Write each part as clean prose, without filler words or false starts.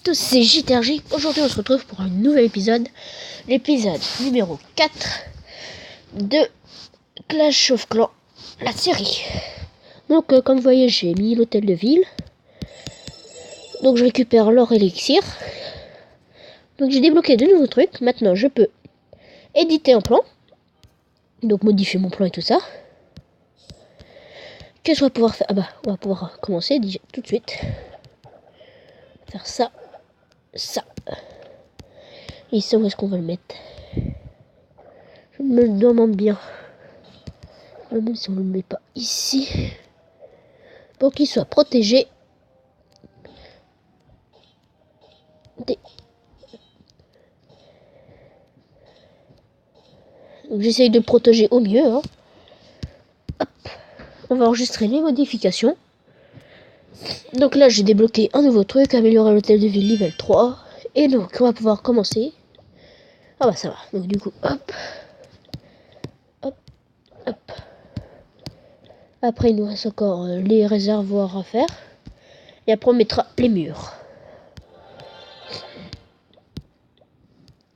tous, c'est JTRJ. Aujourd'hui, on se retrouve pour un nouvel épisode. L'épisode numéro 4 de Clash of Clans, la série. Donc, comme vous voyez, j'ai mis l'hôtel de ville. Donc, je récupère l'or élixir. Donc, j'ai débloqué de nouveaux trucs. Maintenant, je peux éditer un plan. Donc, modifier mon plan et tout ça. Qu'est-ce qu'on va pouvoir faire? Ah bah, on va pouvoir commencer déjà tout de suite. Faire ça. Ça. Et ça, où est-ce qu'on va le mettre? Je me le demande bien. Même si on ne le met pas ici. Pour qu'il soit protégé des... Donc j'essaye de le protéger au mieux. Hein. Hop. On va enregistrer les modifications. Donc là, j'ai débloqué un nouveau truc, améliorer l'hôtel de ville niveau 3. Et donc, on va pouvoir commencer. Ah bah ça va. Donc du coup, hop. Hop. Hop. Après, il nous reste encore les réservoirs à faire. Et après, on mettra les murs.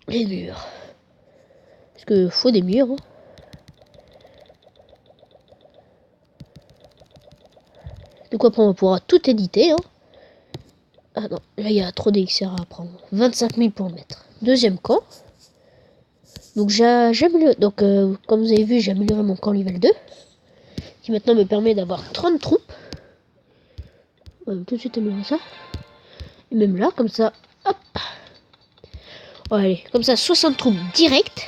Les murs. Parce que faut des murs. Hein. Donc après, on pourra tout éditer. Hein. Ah non, là, il y a trop d'élixir à prendre. 25 000 pour le mettre. Deuxième camp. Donc donc comme vous avez vu, j'ai amélioré mon camp level 2. Qui maintenant me permet d'avoir 30 troupes. On va tout de suite améliorer ça. Et même là, comme ça, hop. Oh, allez, comme ça, 60 troupes directes.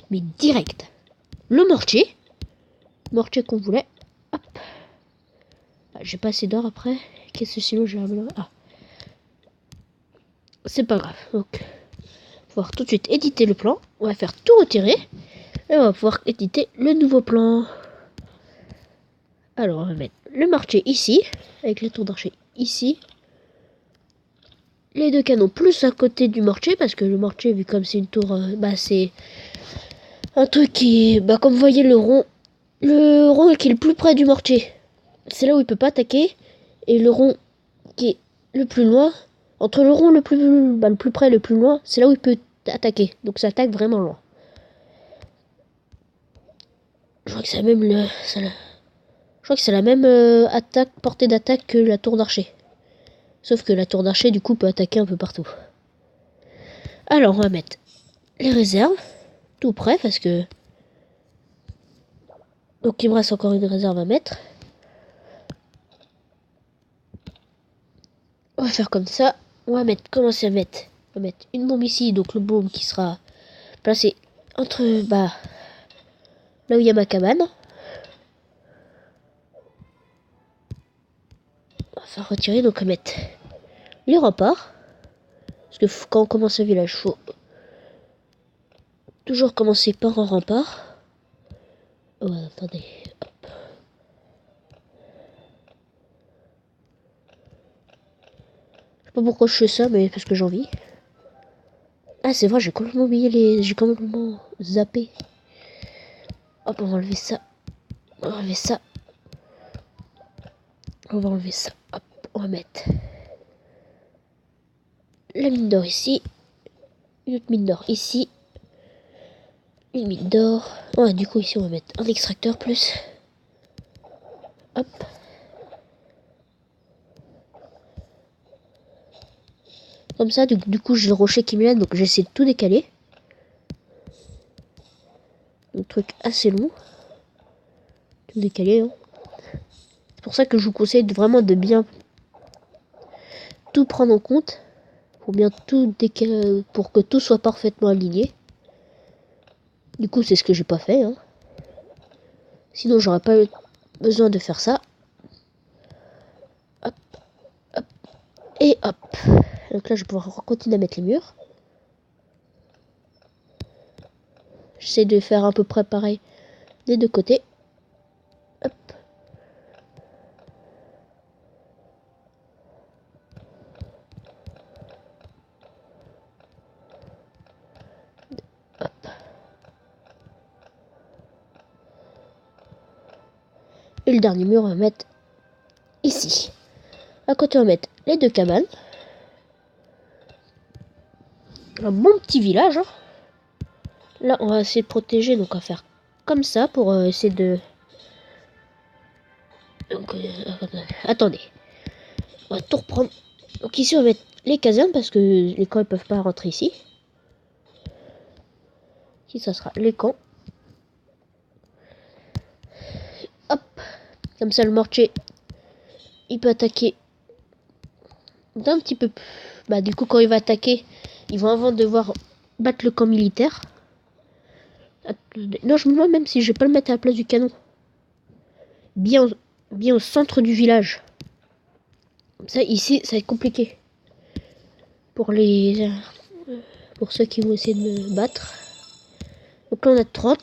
Mais direct. Le mortier. Mortier qu'on voulait. Hop. Ah, j'ai pas assez d'or après. Qu'est-ce que sinon j'ai amélioré? Ah. C'est pas grave. Donc, on va pouvoir tout de suite éditer le plan. On va faire tout retirer. Et on va pouvoir éditer le nouveau plan. Alors, on va mettre le mortier ici. Avec les tours d'archer ici. Les deux canons plus à côté du mortier. Parce que le mortier, vu comme c'est une tour, c'est un truc qui est... comme vous voyez, le rond qui est le plus près du mortier. C'est là où il peut pas attaquer. Et le rond qui est le plus loin... Entre le rond le plus près et le plus loin, c'est là où il peut attaquer. Donc ça attaque vraiment loin. Je crois que c'est même je crois que c'est la même portée d'attaque que la tour d'archer. Sauf que la tour d'archer, du coup, peut attaquer un peu partout. Alors, on va mettre les réserves. Tout près, parce que... Donc, il me reste encore une réserve à mettre. On va faire comme ça. On va commencer à mettre... On va mettre une bombe ici. Donc, le bombe qui sera placé entre... là où il y a ma cabane. On va faire retirer. Donc, on va mettre les remparts. Parce que quand on commence un village, il faut toujours commencer par un rempart. Oh, attendez. Hop. Je sais pas pourquoi je fais ça, mais parce que j'ai envie. Ah, c'est vrai, j'ai complètement oublié j'ai complètement zappé. Hop, on va enlever ça. On va enlever ça. On va enlever ça. Hop, on va mettre la mine d'or ici. Une autre mine d'or ici. Une mine d'or. Ouais, du coup, ici, on va mettre un extracteur plus. Hop. Comme ça, du coup, j'ai le rocher qui me l'aide, donc j'essaie de tout décaler. Un truc assez long. Tout décaler, hein. C'est pour ça que je vous conseille vraiment de bien tout prendre en compte. Pour bien tout décaler, pour que tout soit parfaitement aligné. Du coup, c'est ce que j'ai pas fait, hein. Sinon, j'aurais pas eu besoin de faire ça. Hop, hop, et hop. Donc là, je vais pouvoir continuer à mettre les murs. J'essaie de faire à peu près pareil des deux côtés. Hop. Hop. Et le dernier mur, on va mettre ici. À côté, on va mettre les deux cabanes. Un bon petit village. Hein. Là, on va essayer de protéger, donc on va faire comme ça pour essayer de... Donc, attendez. On va tout reprendre. Donc ici, on va mettre les casernes parce que les camps ne peuvent pas rentrer ici. Ici, ça sera les camps. Hop. Comme ça, le mortier, il peut attaquer d'un petit peu... Bah, du coup, quand il va attaquer, ils vont avant devoir battre le camp militaire. Non, je me demande même si je vais pas le mettre à la place du canon. Bien au centre du village. Comme ça, ici, ça va être compliqué. Pour ceux qui vont essayer de me battre. Donc là, on a 30.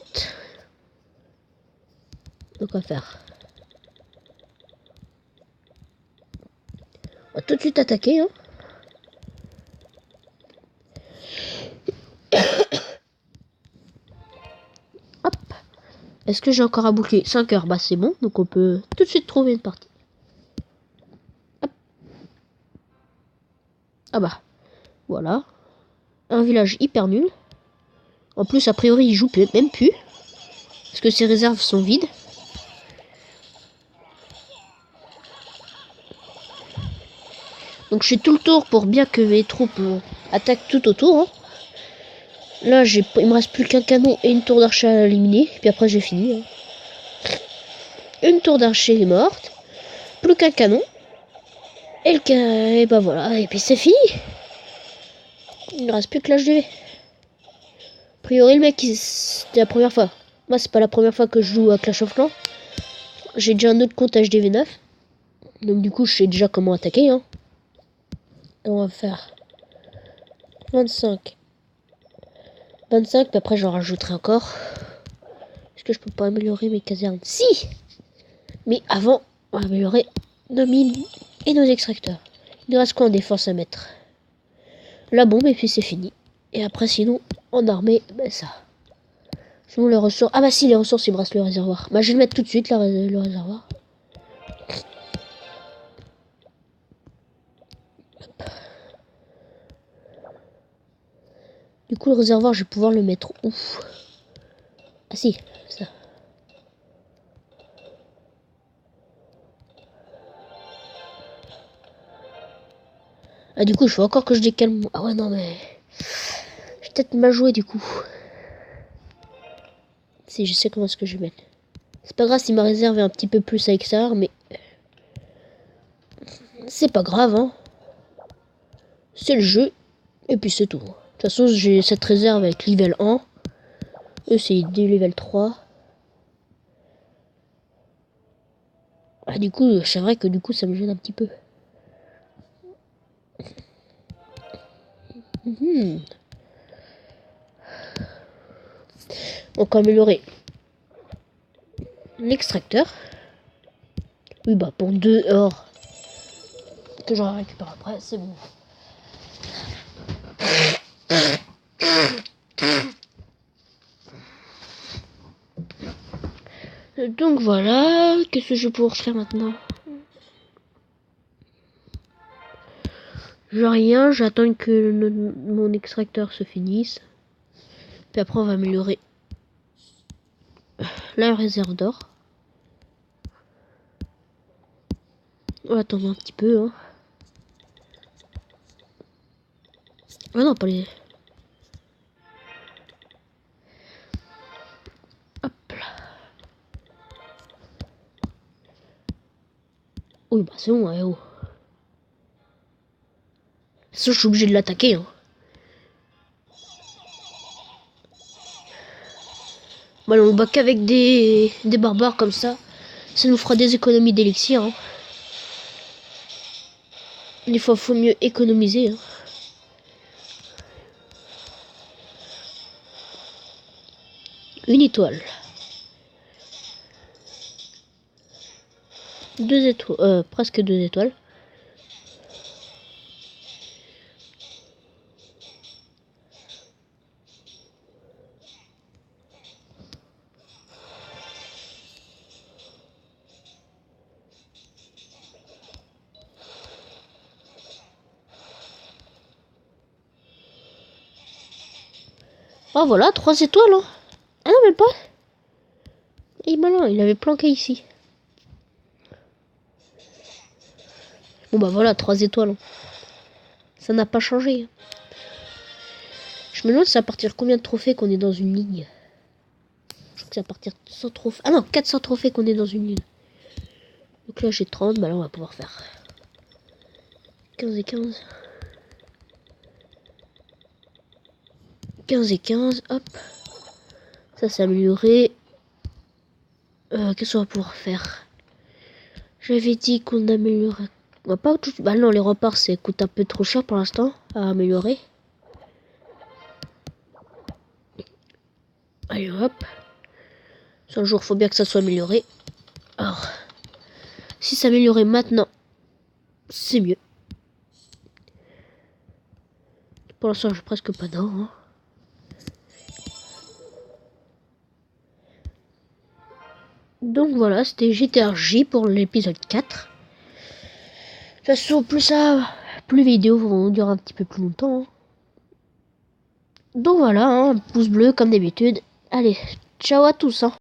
Donc, on va faire. On va tout de suite attaquer. Hein. Hop. Est-ce que j'ai encore à boucler 5 heures? Bah, c'est bon. Donc, on peut tout de suite trouver une partie. Hop. Ah bah. Voilà. Un village hyper nul. En plus, a priori, il joue même plus. Parce que ses réserves sont vides. Donc je fais tout le tour pour bien que mes troupes attaquent tout autour. Hein. Là, il me reste plus qu'un canon et une tour d'archer à éliminer. Puis après, j'ai fini. Hein. Une tour d'archer est morte. Plus qu'un canon. Et bah voilà. Et puis c'est fini. Il ne reste plus que l'HDV. A priori, le mec, c'était la première fois. Moi, c'est pas la première fois que je joue à Clash of Clans. J'ai déjà un autre compte HDV 9. Donc du coup, je sais déjà comment attaquer. Hein. Et on va faire 25. 25, puis après j'en rajouterai encore. Est-ce que je peux pas améliorer mes casernes? Si! Mais avant, on va améliorer nos mines et nos extracteurs. Il nous reste quoi en défense à mettre? La bombe et puis c'est fini. Et après sinon, en armée, ben ça. Sinon les ressources... Ah bah si, les ressources, il me reste le réservoir. Bah je vais le mettre tout de suite, le réservoir. Hop. Du coup, le réservoir, je vais pouvoir le mettre où? Ah si, ça. Ah du coup, il faut encore que je décale. Ah ouais, non mais... J'ai peut-être mal joué du coup. Si, je sais comment est-ce que je vais mettre. C'est pas grave si ma réserve est un petit peu plus à l'extérieur, mais... C'est pas grave, hein. C'est le jeu. Et puis c'est tout. De toute façon, j'ai cette réserve avec level 1. Eux, c'est des level 3. Ah, du coup, c'est vrai que du coup, ça me gêne un petit peu. Donc, améliorer l'extracteur. Oui, bah, pour 2 or que j'aurai récupéré après, c'est bon. Donc voilà, qu'est-ce que je vais pouvoir faire maintenant? Je rien, j'attends que mon extracteur se finisse. Puis après on va améliorer la réserve d'or. On va attendre un petit peu. Hein. Ah non, pas les... Hop là. Oui, bah c'est bon, oh. Ça, je suis obligé de l'attaquer. Hein. Bah, on bat qu'avec des barbares comme ça. Ça nous fera des économies d'élixir. Hein. Des fois, faut mieux économiser. Hein. Une étoile. 2 étoiles. Presque 2 étoiles. Ah voilà, 3 étoiles. Hein. Ah non, même pas. Il est malin, il avait planqué ici. Bon bah voilà, 3 étoiles. Hein. Ça n'a pas changé. Je me demande c'est à partir de combien de trophées qu'on est dans une ligne. Je crois que c'est à partir de 100 trophées. Ah non, 400 trophées qu'on est dans une ligne. Donc là j'ai 30, bah là on va pouvoir faire 15 et 15. 15 et 15, hop. Ça s'est amélioré. Qu'est-ce qu'on va pouvoir faire? J'avais dit qu'on améliorait. On va pas tout. Bah non, les reparts, ça coûte un peu trop cher pour l'instant à améliorer. Allez hop. Un jour, faut bien que ça soit amélioré. Alors, si c'est amélioré maintenant, c'est mieux. Pour l'instant, j'ai presque pas d'or. Hein. Donc voilà, c'était GTRJ pour l'épisode 4. De toute façon, plus les vidéos vont durer un petit peu plus longtemps. Hein. Donc voilà, hein, pouce bleu comme d'habitude. Allez, ciao à tous. Hein.